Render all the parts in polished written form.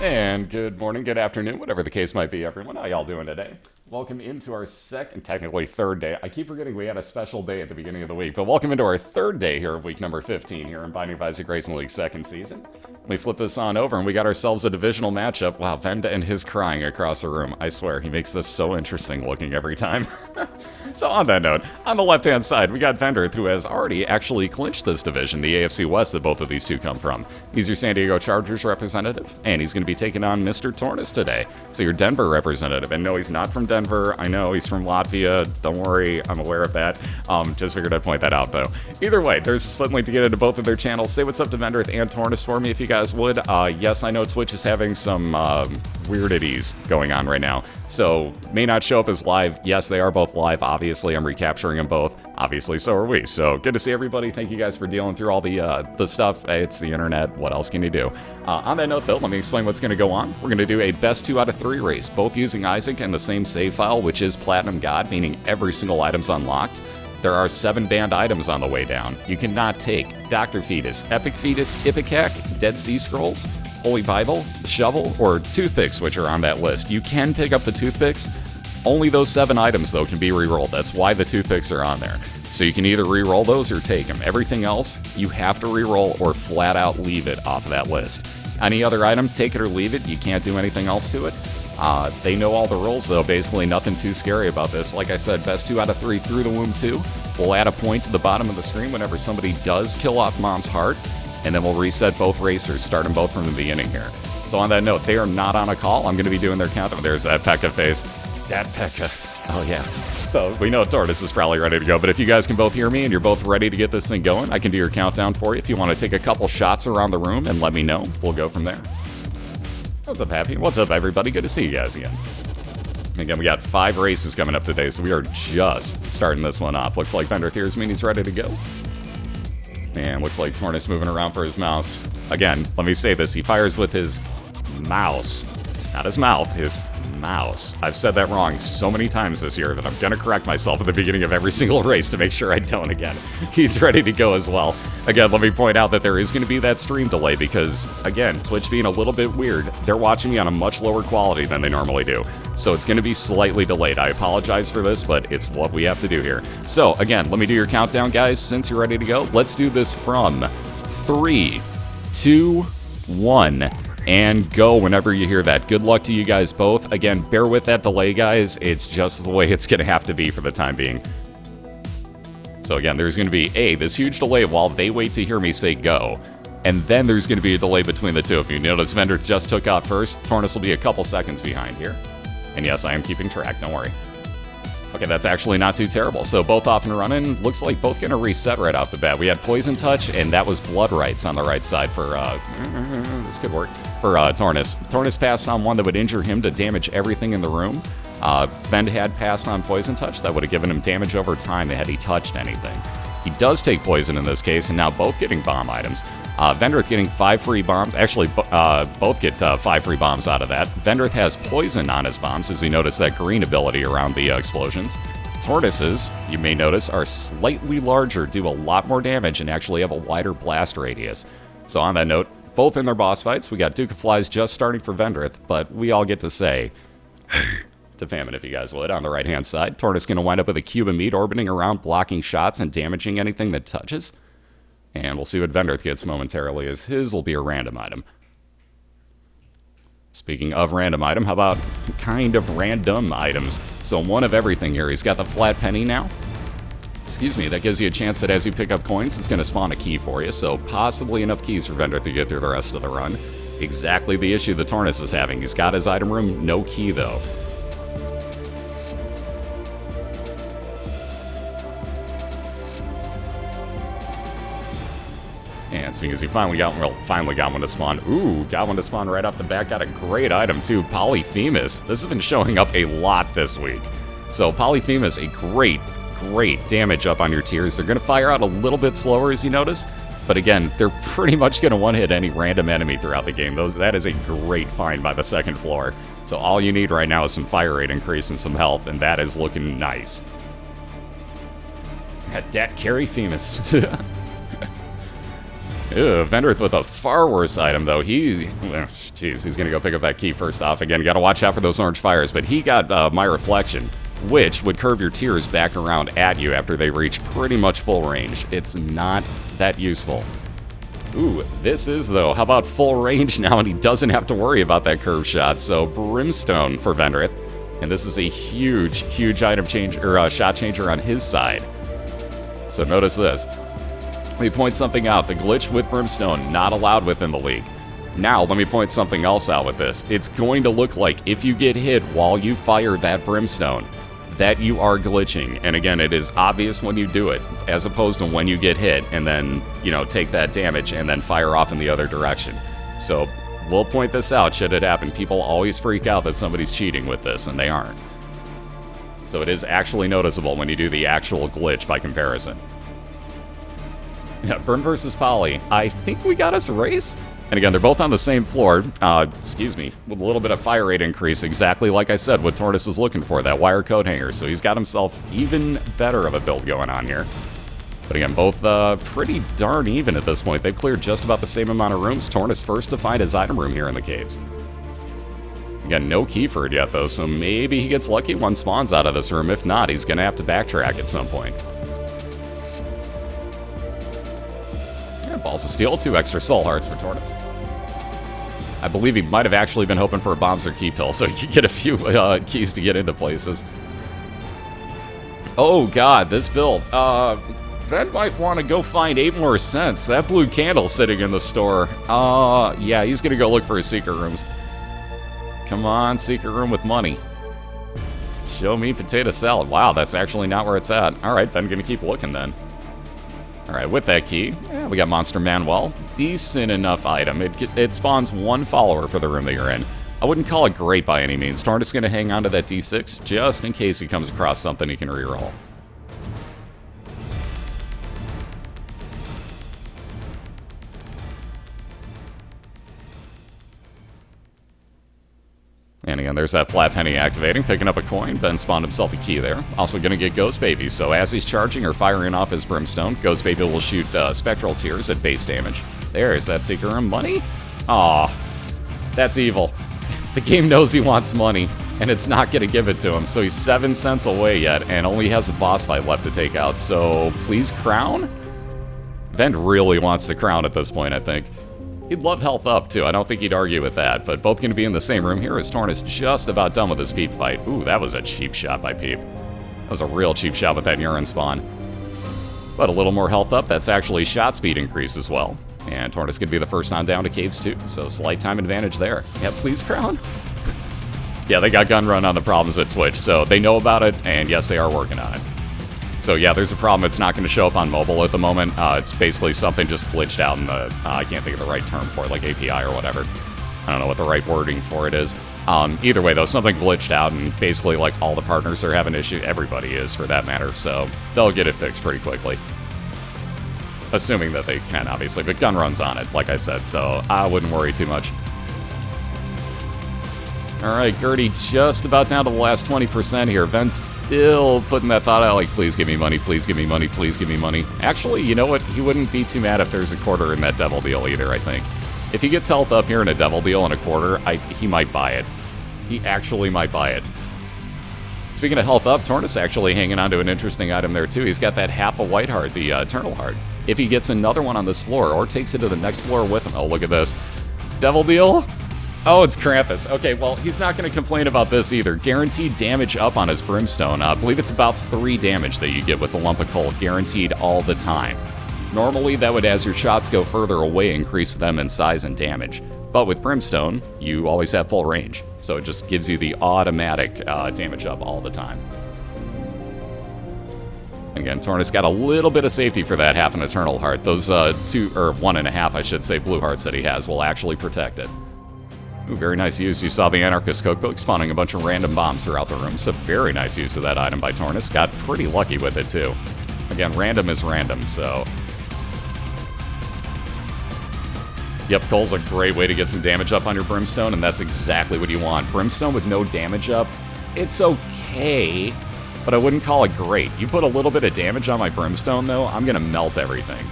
And good morning, good afternoon, whatever the case might be, everyone. How y'all doing today? Welcome into our second, technically third day. I keep forgetting we had a special day at the beginning of the week, but welcome into our third day here of week number 15 here in Binding of Isaac Racing League second season. We flip this on over and we got ourselves a divisional matchup. Wow, Venda and his crying across the room. I swear, he makes this so interesting looking every time. So on that note, on the left-hand side, we got Vendryth, who has already actually clinched this division, the AFC West that both of these two come from. He's your San Diego Chargers representative, and he's going to be taking on Mr. TorNis today. So your Denver representative, and no, he's not from Denver. I know he's from Latvia. Don't worry, I'm aware of that. Just figured I'd point that out, though. Either way, there's a split link to get into both of their channels. Say what's up to Vendryth and TorNis for me if you guys would. Yes, I know Twitch is having some weirdities going on right now, so may not show up as live. Yes, they are both live. Obviously, I'm recapturing them both. Obviously, so are we. So good to see everybody. Thank you guys for dealing through all the stuff. Hey, it's the internet. What else can you do? On that note, though, let me explain what's going to go on. We're going to do a best 2 out of 3 race, both using Isaac and the same save file, which is Platinum God, meaning every single item's unlocked. There are 7 banned items on the way down. You cannot take Dr. Fetus, Epic Fetus, Ipecac, Dead Sea Scrolls, Holy Bible, Shovel, or Toothpicks, which are on that list. You can pick up the Toothpicks. Only those 7 items, though, can be re-rolled. That's why the Toothpicks are on there. So you can either re-roll those or take them. Everything else, you have to re-roll or flat out leave it off of that list. Any other item, take it or leave it. You can't do anything else to it. They know all the rules, though. Basically, nothing too scary about this. Like I said, best 2 out of 3 through the womb, too. We'll add a point to the bottom of the screen whenever somebody does kill off Mom's heart, and then we'll reset both racers, start them both from the beginning here. So on that note, they are not on a call. I'm going to be doing their countdown. There's that P.E.K.K.A face. That P.E.K.K.A. Oh, yeah. So we know TorNis is probably ready to go, but if you guys can both hear me and you're both ready to get this thing going, I can do your countdown for you. If you want to take a couple shots around the room and let me know, we'll go from there. What's up, Happy? What's up, everybody? Good to see you guys again. Again, we got 5 races coming up today, so we are just starting this one off. Looks like Vendryth here's me, he's ready to go. And looks like TorNis moving around for his mouse. Again, let me say this, he fires with his mouse. Not his mouth, his mouse. I've said that wrong so many times this year that I'm going to correct myself at the beginning of every single race to make sure I don't again. He's ready to go as well. Again, let me point out that there is going to be that stream delay because, again, Twitch being a little bit weird, they're watching me on a much lower quality than they normally do. So it's going to be slightly delayed. I apologize for this, but it's what we have to do here. So, again, let me do your countdown, guys. Since you're ready to go, let's do this from 3, 2, 1. And go whenever you hear that. Good luck to you guys both. Again, bear with that delay, guys. It's just the way it's going to have to be for the time being. So again, there's going to be this huge delay while they wait to hear me say go. And then there's going to be a delay between the two of you. Notice Vendryth just took off first. TorNis will be a couple seconds behind here. And yes, I am keeping track. Don't worry. Okay, that's actually not too terrible. So both off and running. Looks like both going to reset right off the bat. We had Poison Touch, and that was Blood Rights on the right side for, this could work, for TorNis. TorNis passed on one that would injure him to damage everything in the room. Vend had passed on Poison Touch. That would have given him damage over time had he touched anything. He does take poison in this case, and now both getting bomb items. Vendryth getting 5 free bombs. Actually, both get 5 free bombs out of that. Vendryth has poison on his bombs, as you notice that green ability around the explosions. TorNis's, you may notice, are slightly larger, do a lot more damage, and actually have a wider blast radius. So on that note, both in their boss fights. We got Duke of Flies just starting for Vendryth, but we all get to say to Famine, if you guys would, on the right-hand side. TorNis going to wind up with a cube of meat orbiting around, blocking shots and damaging anything that touches. And we'll see what Vendryth gets momentarily, as his will be a random item. Speaking of random item, how about kind of random items? So one of everything here. He's got the flat penny now. Excuse me, that gives you a chance that as you pick up coins, it's going to spawn a key for you. So possibly enough keys for Vendryth to get through the rest of the run. Exactly the issue the TorNis is having. He's got his item room, no key though. And seeing as he finally got one to spawn. Ooh, got one to spawn right off the bat. Got a great item too, Polyphemus. This has been showing up a lot this week. So Polyphemus, a great damage up on your tiers. They're going to fire out a little bit slower, as you notice. But again, they're pretty much going to one-hit any random enemy throughout the game. That is a great find by the second floor. So all you need right now is some fire rate increase and some health, and that is looking nice. Dat carry Femus. Ew, Vendryth with a far worse item, though. Jeez, he's going to go pick up that key first off. Again, got to watch out for those orange fires, but he got My Reflection, which would curve your tears back around at you after they reach pretty much full range. It's not that useful. Ooh, this is, though. How about full range now, and he doesn't have to worry about that curve shot, so Brimstone for Vendryth. And this is a huge, huge item change, or shot changer on his side. So notice this. Let me point something out. The glitch with Brimstone, not allowed within the league. Now, let me point something else out with this. It's going to look like if you get hit while you fire that Brimstone, that you are glitching. And again, it is obvious when you do it, as opposed to when you get hit and then, take that damage and then fire off in the other direction. So, we'll point this out should it happen. People always freak out that somebody's cheating with this, and they aren't. So it is actually noticeable when you do the actual glitch by comparison. Yeah, Brim versus Polly. I think we got us a race. And again, they're both on the same floor, with a little bit of fire rate increase, exactly like I said, what TorNis was looking for, that wire coat hanger. So he's got himself even better of a build going on here. But again, both pretty darn even at this point. They've cleared just about the same amount of rooms. TorNis first to find his item room here in the caves. Again, no key for it yet, though, so maybe he gets lucky one spawns out of this room. If not, he's going to have to backtrack at some point. Balls of Steel, 2 extra soul hearts for TorNis. I believe he might have actually been hoping for a bombs or key pill, so he could get a few keys to get into places. Oh god, this build. Ven might want to go find 8 more cents. That blue candle sitting in the store. Yeah, he's gonna go look for his secret rooms. Come on, secret room with money. Show me potato salad. Wow, that's actually not where it's at. Alright, Ven gonna keep looking then. Alright, with that key, we got Monster Manuel. Decent enough item. It spawns 1 follower for the room that you're in. I wouldn't call it great by any means. TorNis going to hang on to that D6 just in case he comes across something he can reroll. And again, there's that flat penny activating, picking up a coin. Ven spawned himself a key there. Also going to get Ghost Baby, so as he's charging or firing off his Brimstone, Ghost Baby will shoot Spectral Tears at base damage. There's that Secret Room money. Aw, that's evil. The game knows he wants money, and it's not going to give it to him, so he's 7 cents away yet, and only has the boss fight left to take out, so please crown? Ven really wants the crown at this point, I think. He'd love health up, too. I don't think he'd argue with that, but both going to be in the same room here as TorNis just about done with his Peep fight. Ooh, that was a cheap shot by Peep. That was a real cheap shot with that urine spawn. But a little more health up, that's actually shot speed increase as well. And TorNis could be the first on down to caves, too, so slight time advantage there. Yeah, please, crown? Yeah, they got gun run on the problems at Twitch, so they know about it, and yes, they are working on it. So yeah, there's a problem. It's not going to show up on mobile at the moment. It's basically something just glitched out in the, I can't think of the right term for it, like API or whatever. I don't know what the right wording for it is. Either way, though, something glitched out, and basically, like, all the partners are having issues. Everybody is, for that matter, so they'll get it fixed pretty quickly. Assuming that they can, obviously, but gun runs on it, like I said, so I wouldn't worry too much. Alright, Gertie just about down to the last 20% here. Ven's still putting that thought out like, please give me money, please give me money, please give me money. Actually, you know what? He wouldn't be too mad if there's a quarter in that devil deal either, I think. If he gets health up here in a devil deal and a quarter, he might buy it. He actually might buy it. Speaking of health up, TorNis actually hanging on to an interesting item there too. He's got that half a white heart, the Eternal Heart. If he gets another one on this floor or takes it to the next floor with him, oh, look at this. Devil deal? Oh, it's Krampus. Okay, well, he's not going to complain about this either. Guaranteed damage up on his Brimstone. I believe it's about 3 damage that you get with the Lump of Coal, guaranteed all the time. Normally, that would, as your shots go further away, increase them in size and damage. But with Brimstone, you always have full range, so it just gives you the automatic damage up all the time. Again, TorNis got a little bit of safety for that half an Eternal Heart. Those 2, or 1.5, I should say, blue hearts that he has will actually protect it. Ooh, very nice use. You saw the Anarchist Cookbook spawning a bunch of random bombs throughout the room, so very nice use of that item by TorNis. Got pretty lucky with it, too. Again, random is random, so... Yep, Coal's a great way to get some damage up on your Brimstone, and that's exactly what you want. Brimstone with no damage up, it's okay, but I wouldn't call it great. You put a little bit of damage on my Brimstone, though, I'm gonna melt everything.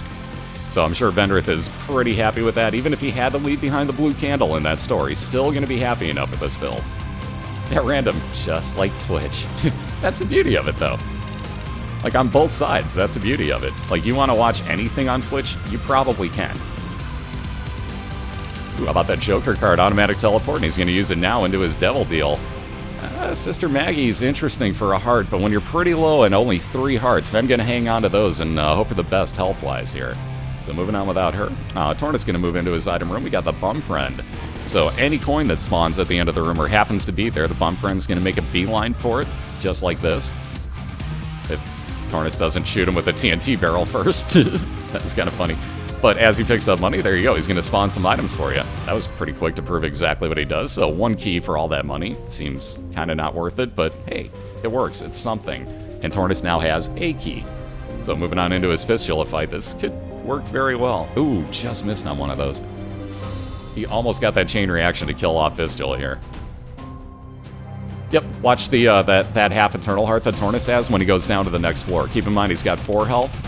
So I'm sure Vendryth is pretty happy with that. Even if he had to leave behind the blue candle in that store, he's still going to be happy enough with this build. At random, just like Twitch. That's the beauty of it, though. Like, on both sides, that's the beauty of it. Like, you want to watch anything on Twitch, you probably can. Ooh, how about that Joker card, automatic teleport, and he's going to use it now into his devil deal. Sister Maggie's interesting for a heart, but when you're pretty low and only 3 hearts, I'm going to hang on to those and hope for the best health-wise here. So moving on without her. TorNis going to move into his item room. We got the Bum Friend. So any coin that spawns at the end of the room or happens to be there, the Bum Friend's going to make a beeline for it, just like this. If TorNis doesn't shoot him with a TNT barrel first. That's kind of funny. But as he picks up money, there you go. He's going to spawn some items for you. That was pretty quick to prove exactly what he does. So 1 key for all that money. Seems kind of not worth it, but hey, it works. It's something. And TorNis now has a key. So moving on into his Fistula fight, this could work very well. Ooh, just missed on one of those. He almost got that chain reaction to kill off Fistula here. Yep, watch the that half Eternal Heart that TorNis has when he goes down to the next floor. Keep in mind he's got 4 health.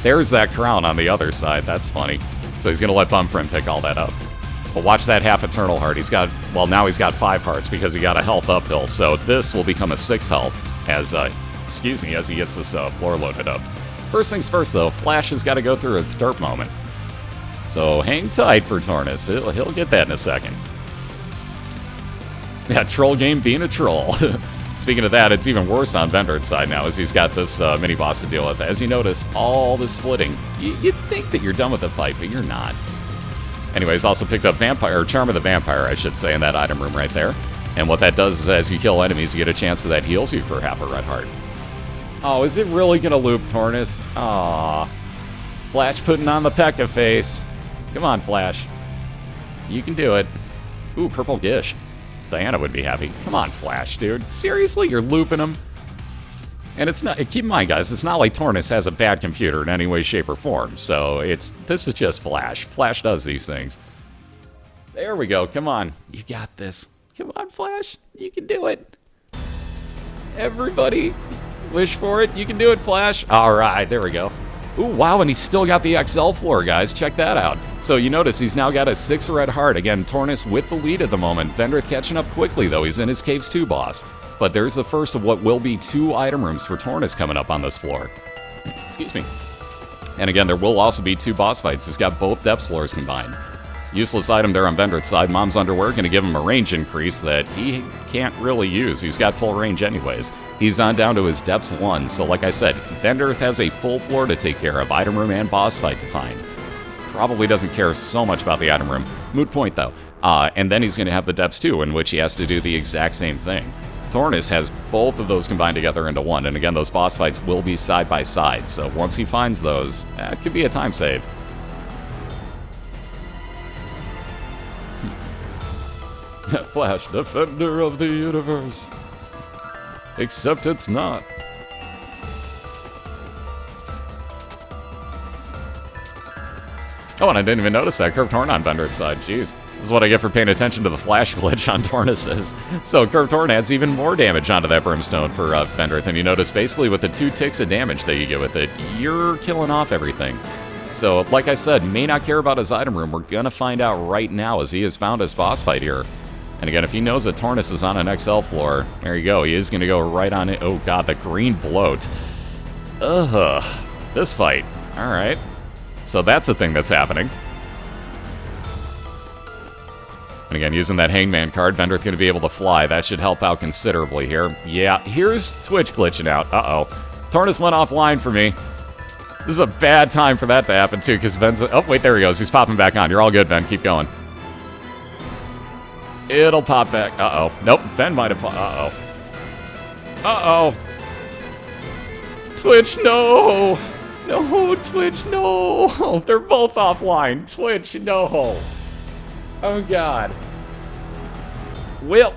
There's that crown on the other side. That's funny. So he's going to let Bumfriend pick all that up. But watch that half Eternal Heart. He's got, well, now he's got 5 hearts because he got a health uphill. So this will become a 6 health as, as he gets this floor loaded up. First things first, though, Flash has got to go through its derp moment. So hang tight for TorNis. He'll get that in a second. Yeah, troll game being a troll. Speaking of that, it's even worse on Vendryth's side now as he's got this mini-boss to deal with. As you notice, all the splitting. You'd think that you're done with the fight, but you're not. Anyways, also picked up Charm of the Vampire, I should say, in that item room right there. And what that does is as you kill enemies, you get a chance that heals you for half a red heart. Oh, is it really going to loop TorNis? Aww. Flash putting on the P.E.K.K.A face. Come on, Flash. You can do it. Ooh, purple Gish. Diana would be happy. Come on, Flash, dude. Seriously? You're looping him? And it's not... Keep in mind, guys, it's not like TorNis has a bad computer in any way, shape, or form. So this is just Flash. Flash does these things. There we go. Come on. You got this. Come on, Flash. You can do it. Everybody... wish for it. You can do it, Flash. All right, there we go. Ooh, wow, and he's still got the XL floor, guys. Check that out. So you notice he's now got a 6 red heart. Again, TorNis with the lead at the moment. Vendryth catching up quickly, though. He's in his Caves 2 boss. But there's the first of what will be 2 item rooms for TorNis coming up on this floor. Excuse me. And again, there will also be 2 boss fights. He's got both depth floors combined. Useless item there on Vendryth's side. Mom's Underwear going to give him a range increase that he can't really use. He's got full range anyways. He's on down to his depths 1. So like I said, Vendryth has a full floor to take care of. Item room and boss fight to find. Probably doesn't care so much about the item room. Moot point though. And then he's going to have the depths 2 in which he has to do the exact same thing. TorNis has both of those combined together into one. And again, those boss fights will be side by side. So once he finds those, it could be a time save. Flash, defender of the universe. Except it's not. Oh, and I didn't even notice that curved horn on Vendryth's side. Jeez. This is what I get for paying attention to the flash glitch on TorNis's. So curved horn adds even more damage onto that brimstone for Vendryth. And you notice basically with the 2 ticks of damage that you get with it, you're killing off everything. So, like I said, may not care about his item room. We're gonna find out right now as he has found his boss fight here. And again, if he knows that TorNis is on an XL floor, there you go. He is going to go right on it. Oh, God, the green bloat. Ugh. This fight. All right. So that's the thing that's happening. And again, using that Hangman card, Vendryth going to be able to fly. That should help out considerably here. Yeah, here's Twitch glitching out. Uh-oh. TorNis went offline for me. This is a bad time for that to happen, too, because Ven's... Oh, wait, there he goes. He's popping back on. You're all good, Ven. Keep going. It'll pop back. Uh-oh. Nope. Ven might have... Uh-oh. Uh-oh. Twitch, no! No, Twitch, no! They're both offline. Twitch, no! Oh, God. Well,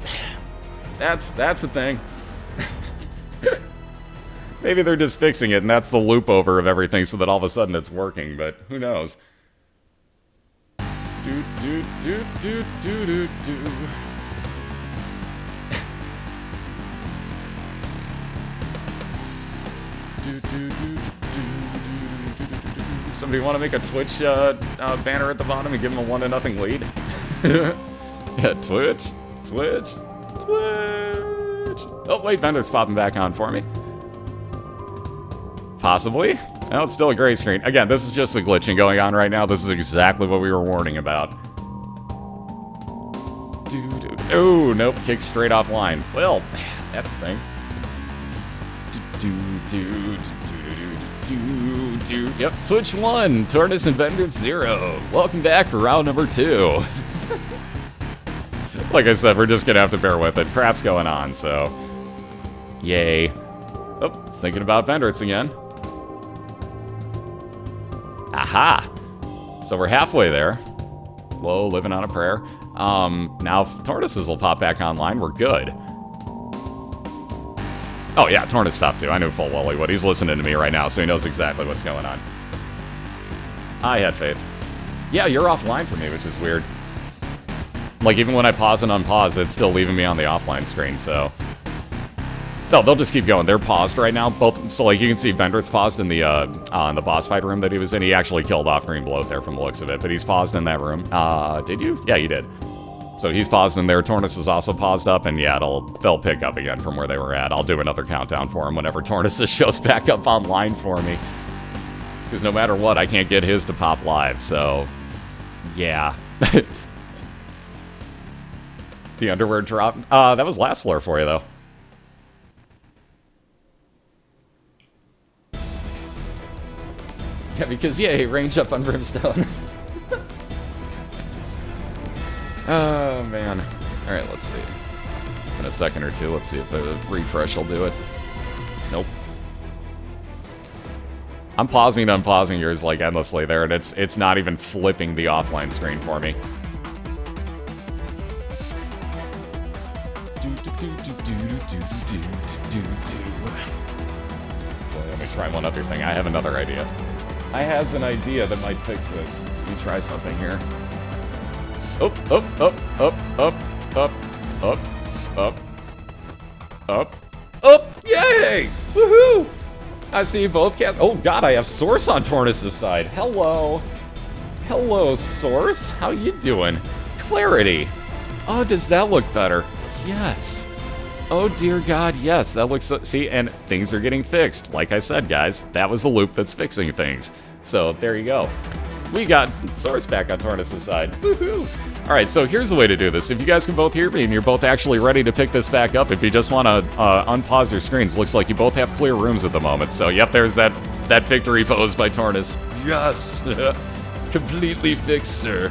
that's the thing. Maybe they're just fixing it, and that's the loop over of everything so that all of a sudden it's working, but who knows? Do, do, do, do, do, do, do. Do, do, do, do, do, do, do, do. Somebody want to make a Twitch banner at the bottom and give him a 1-0 lead? Yeah, Twitch. Oh, wait, Vendryth's popping back on for me. Possibly. No, it's still a gray screen. Again, this is just the glitching going on right now. This is exactly what we were warning about. Oh, nope, kick straight offline. Well, that's the thing. Yep, Twitch 1, TorNis and Vendryth 0. Welcome back for round number 2. Like I said, we're just gonna have to bear with it. Crap's going on, so... Yay. Oh, I was thinking about Vendryth again. Aha! So we're halfway there. Whoa, living on a prayer. Now TorNis's will pop back online. We're good. Oh yeah, TorNis stopped too. I knew full well he would. He's listening to me right now, so he knows exactly what's going on. I had faith. Yeah, you're offline for me, which is weird. Like, even when I pause and unpause, it's still leaving me on the offline screen, so... No, they'll just keep going. They're paused right now. Both, so like you can see Vendryth's paused in the boss fight room that he was in. He actually killed off Green Bloat there from the looks of it, but he's paused in that room. Did you? Yeah, you did. So he's paused in there. TorNis is also paused up, and yeah, they'll pick up again from where they were at. I'll do another countdown for him whenever TorNis shows back up online for me. Because no matter what, I can't get his to pop live, so... Yeah. The underwear drop. That was last floor for you, though. Yeah, because, yay, range up on Brimstone. Oh, man. Alright, let's see. In a second or two, let's see if the refresh will do it. Nope. I'm pausing and unpausing yours, like, endlessly there, and it's not even flipping the offline screen for me. Boy, let me try one other thing. I have another idea. I has an idea that might fix this. Let me try something here. Up, up, up, up, up, up, up, up, up, up. Yay! Woohoo! I see you both cast. Oh god, I have Source on TorNis' side. Hello. Hello, Source. How you doing? Clarity. Oh, does that look better? Yes. Oh dear god, yes, that looks so, see, and things are getting fixed. Like I said, guys, that was the loop that's fixing things. So, there you go. We got Source back on TorNis' side. Woohoo! Alright, so here's the way to do this. If you guys can both hear me and you're both actually ready to pick this back up, if you just want to unpause your screens, looks like you both have clear rooms at the moment. So, yep, there's that victory pose by TorNis. Yes! Completely fixed, sir.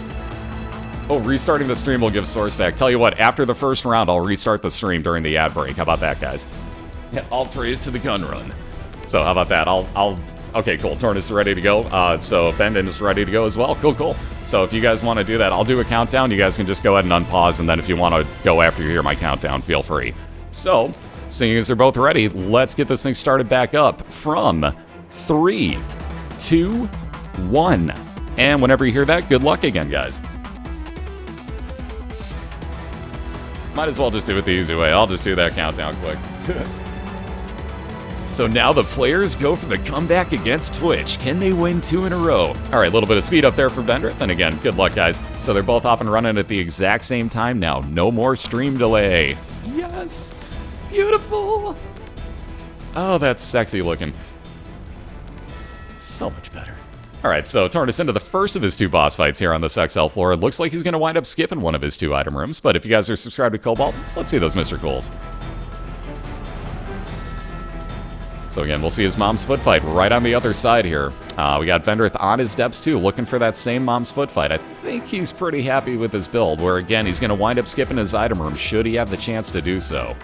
Oh, restarting the stream will give Source back. Tell you what, after the first round, I'll restart the stream during the ad break. How about that, guys? Yeah, all praise to the gun run. So, how about that? Okay, cool. TorNis is ready to go. So, Bendon is ready to go as well. Cool. So, if you guys want to do that, I'll do a countdown. You guys can just go ahead and unpause, and then if you want to go after you hear my countdown, feel free. So, seeing as they're both ready, let's get this thing started back up from 3, 2, 1. And whenever you hear that, good luck again, guys. Might as well just do it the easy way. I'll just do that countdown quick. So now the players go for the comeback against Twitch. Can they win 2 in a row? All right, a little bit of speed up there for Vendryth. And again, good luck, guys. So they're both off and running at the exact same time now. No more stream delay. Yes. Beautiful. Oh, that's sexy looking. So much better. All right, so TorNis into the first of his 2 boss fights here on this XL floor. It looks like he's going to wind up skipping one of his 2 item rooms, but if you guys are subscribed to Cobalt, let's see those Mr. Cools. So again, we'll see his mom's foot fight right on the other side here. We got Vendryth on his depths too, looking for that same mom's foot fight. I think he's pretty happy with his build, where again, he's going to wind up skipping his item room should he have the chance to do so.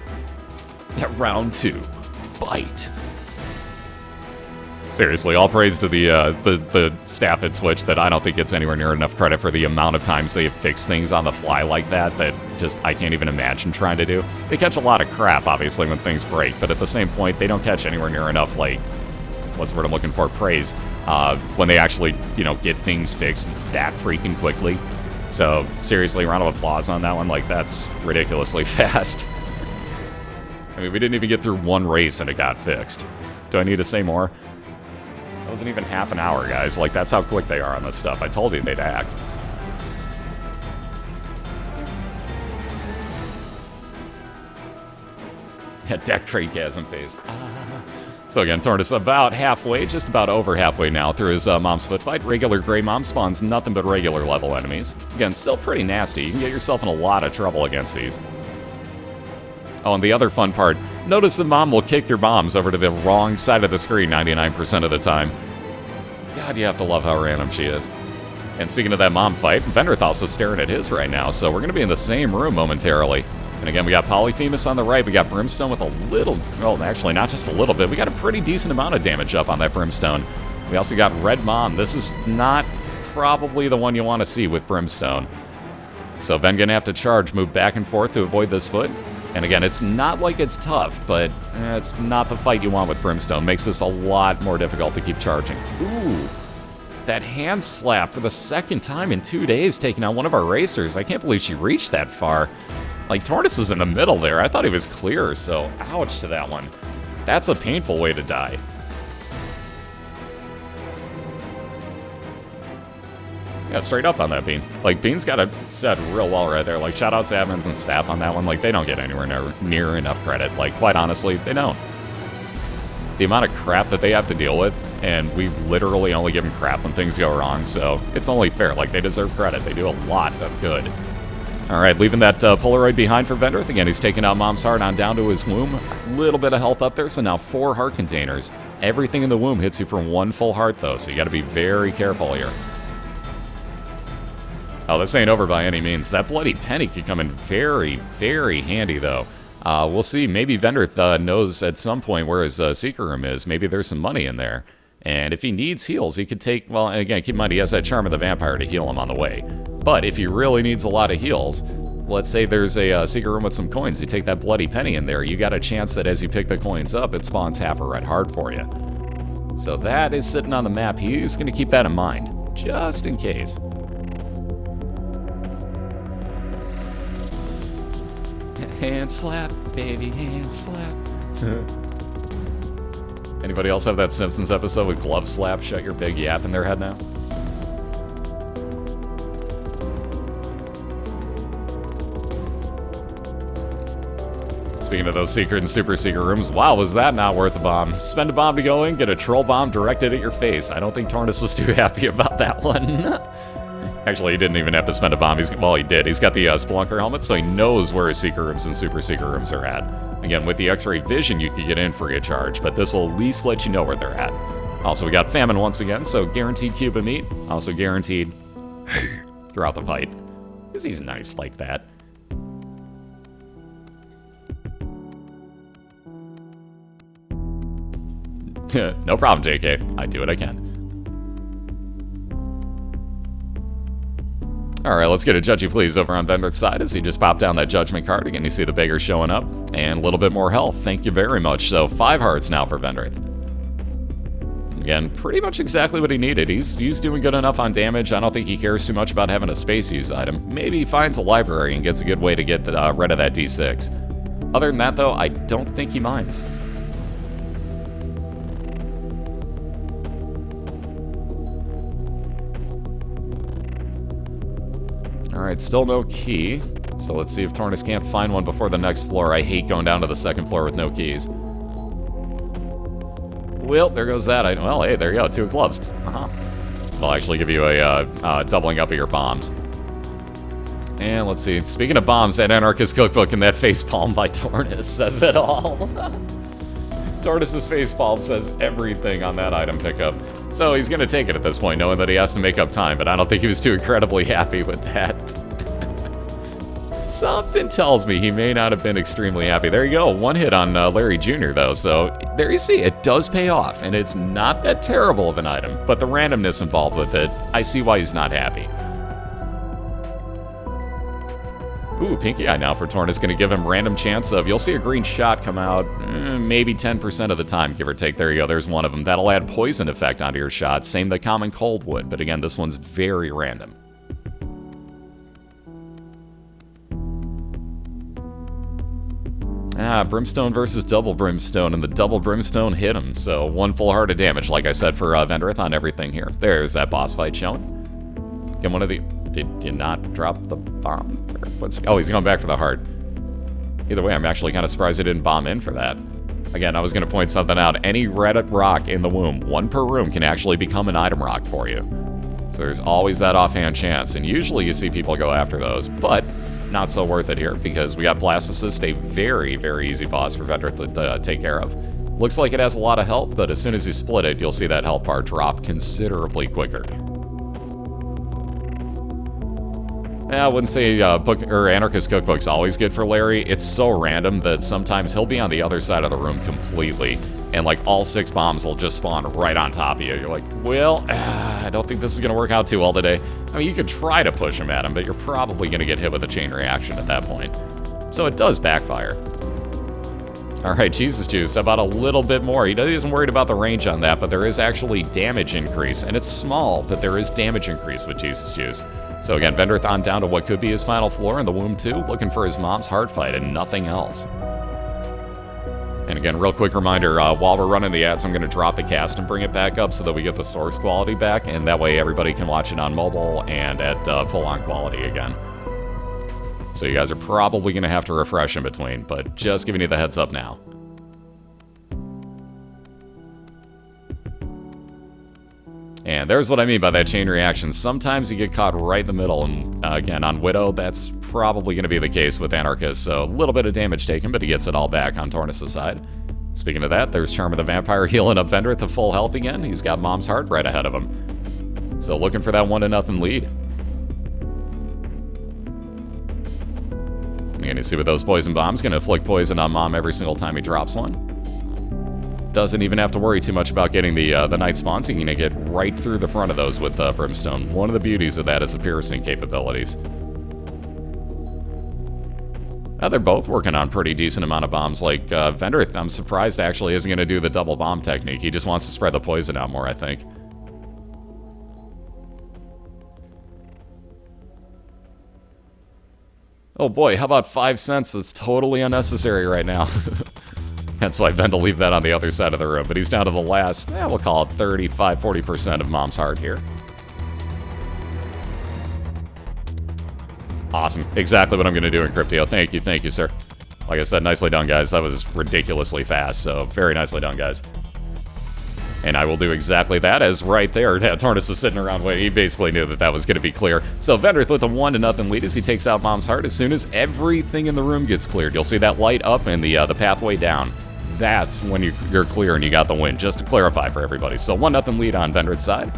At round 2, fight. Seriously, all praise to the staff at Twitch that I don't think gets anywhere near enough credit for the amount of times they fix things on the fly like that just I can't even imagine trying to do. They catch a lot of crap, obviously, when things break, but at the same point, they don't catch anywhere near enough, like, what's the word I'm looking for? Praise. When they actually, get things fixed that freaking quickly. So, seriously, round of applause on that one. Like, that's ridiculously fast. I mean, we didn't even get through one race and it got fixed. Do I need to say more? Wasn't even half an hour, guys. Like, that's how quick they are on this stuff. I told you they'd act. Yeah, deck crate-gasm face. So again, TorNis about halfway, just about over halfway now through his Mom's Foot fight. Regular Grey Mom spawns nothing but regular level enemies. Again, still pretty nasty. You can get yourself in a lot of trouble against these. Oh, and the other fun part, notice the Mom will kick your bombs over to the wrong side of the screen 99% of the time. God, you have to love how random she is. And speaking of that Mom fight, Vendryth also staring at his right now, so we're going to be in the same room momentarily. And again, we got Polyphemus on the right, we got Brimstone with a little, well, actually not just a little bit, we got a pretty decent amount of damage up on that Brimstone. We also got Red Mom. This is not probably the one you want to see with Brimstone. So Ven gonna have to charge, move back and forth to avoid this foot. And again, it's not like it's tough, but it's not the fight you want with Brimstone. Makes this a lot more difficult to keep charging. Ooh, that hand slap for the second time in 2 days taking on one of our racers. I can't believe she reached that far. Like, TorNis was in the middle there. I thought he was clear, so ouch to that one. That's a painful way to die. Yeah, straight up on that Bean. Like, Bean's got it set real well right there. Like, shout-outs to admins and staff on that one. Like, they don't get anywhere near enough credit. Like, quite honestly, they don't. The amount of crap that they have to deal with, and we literally only give them crap when things go wrong, so it's only fair. Like, they deserve credit. They do a lot of good. Alright, leaving that Polaroid behind for Vendryth. Again, he's taking out Mom's heart on down to his womb. A little bit of health up there, so now 4 heart containers. Everything in the womb hits you for 1 full heart, though, so you gotta be very careful here. Oh, this ain't over by any means. That bloody penny could come in very, very handy, though. We'll see. Maybe Vendryth knows at some point where his secret room is. Maybe there's some money in there. And if he needs heals, he could take... Well, and again, keep in mind, he has that Charm of the Vampire to heal him on the way. But if he really needs a lot of heals, let's say there's a secret room with some coins. You take that bloody penny in there, you got a chance that as you pick the coins up, it spawns half a red heart for you. So that is sitting on the map. He's going to keep that in mind, just in case. Hand slap, baby, hand slap. Anybody else have that Simpsons episode with glove slap, shut your big yap in their head now? Speaking of those secret and super secret rooms, wow, was that not worth a bomb? Spend a bomb to go in, get a troll bomb directed at your face. I don't think TorNis was too happy about that one. Actually, he didn't even have to spend a bomb. Well, he did. He's got the Spelunker helmet, so he knows where his secret rooms and super secret rooms are at. Again, with the X-ray vision, you could get in free of charge, but this will at least let you know where they're at. Also, we got Famine once again, so guaranteed cube of meat. Also guaranteed throughout the fight. Because he's nice like that. No problem, JK. I do what I can. Alright, let's get a judgy please over on Vendryth's side as he just popped down that judgment card. Again, you see the beggar showing up. And a little bit more health. Thank you very much. So 5 hearts now for Vendryth. Again, pretty much exactly what he needed. He's doing good enough on damage. I don't think he cares too much about having a space use item. Maybe he finds a library and gets a good way to get rid of that D6. Other than that, though, I don't think he minds. Alright, still no key. So let's see if TorNis can't find one before the next floor. I hate going down to the second floor with no keys. Well, there goes that. Well, hey, there you go. 2 of clubs. They'll actually give you a doubling up of your bombs. And let's see. Speaking of bombs, that Anarchist Cookbook and that facepalm by TorNis says it all. TorNis's facepalm says everything on that item pickup. So he's going to take it at this point, knowing that he has to make up time, but I don't think he was too incredibly happy with that. Something tells me he may not have been extremely happy. There you go, 1 hit on Larry Jr. though, so there you see, it does pay off, and it's not that terrible of an item, but the randomness involved with it, I see why he's not happy. Ooh, Pinky Eye now for TorNis, going to give him random chance of, you'll see a green shot come out maybe 10% of the time, give or take. There you go, there's one of them. That'll add poison effect onto your shot, same the common cold would, but again, this one's very random. Brimstone versus double Brimstone, and the double Brimstone hit him. So 1 full heart of damage, like I said, for Vendryth on everything here. There's that boss fight showing. Get one of the... Did you not drop the bomb? Oh, he's going back for the heart. Either way, I'm actually kind of surprised he didn't bomb in for that. Again, I was going to point something out. Any red rock in the womb, 1 per room, can actually become an item rock for you. So there's always that offhand chance, and usually you see people go after those, but not so worth it here, because we got Blast Assist, a very, very easy boss for Vendryth to take care of. Looks like it has a lot of health, but as soon as you split it, you'll see that health bar drop considerably quicker. I wouldn't say Anarchist Cookbook's always good for Larry. It's so random that sometimes he'll be on the other side of the room completely, and like all 6 bombs will just spawn right on top of you. You're like, well, I don't think this is going to work out too well today. I mean, you could try to push him at him, but you're probably going to get hit with a chain reaction at that point. So it does backfire. Alright, Jesus Juice, about a little bit more. He isn't worried about the range on that, but there is actually damage increase. And it's small, but there is damage increase with Jesus Juice. So again, Vendryth on down to what could be his final floor in the womb 2, looking for his mom's heart fight and nothing else. And again, real quick reminder, while we're running the ads, I'm going to drop the cast and bring it back up so that we get the source quality back, and that way everybody can watch it on mobile and at full-on quality again. So you guys are probably going to have to refresh in between, but just giving you the heads up now. And there's what I mean by that chain reaction. Sometimes you get caught right in the middle, and again, on Widow, that's probably going to be the case with Anarchist, so a little bit of damage taken, but he gets it all back on TorNis' side. Speaking of that, there's Charm of the Vampire healing up Vendryth to full health again. He's got Mom's Heart right ahead of him. So looking for that 1-0 lead. You're going to see with those poison bombs, going to inflict poison on Mom every single time he drops one. Doesn't even have to worry too much about getting the night spawns. You're going to get right through the front of those with Brimstone. One of the beauties of that is the piercing capabilities. Now they're both working on pretty decent amount of bombs. Like Vendryth, I'm surprised actually isn't going to do the double bomb technique. He just wants to spread the poison out more, I think. Oh boy, how about 5 cents? That's totally unnecessary right now. That's why Vend will leave that on the other side of the room. But he's down to the last, we'll call it 35-40% of Mom's Heart here. Awesome. Exactly what I'm going to do in Cryptio. Thank you, sir. Like I said, nicely done, guys. That was ridiculously fast, so very nicely done, guys. And I will do exactly that, as right there, TorNis was sitting around waiting. He basically knew that that was going to be clear. So Vendryth with a 1-0 lead as he takes out Mom's Heart. As soon as everything in the room gets cleared, you'll see that light up and the pathway down. That's when you're clear and you got the win, just to clarify for everybody. So 1-0 lead on Vendryth's side.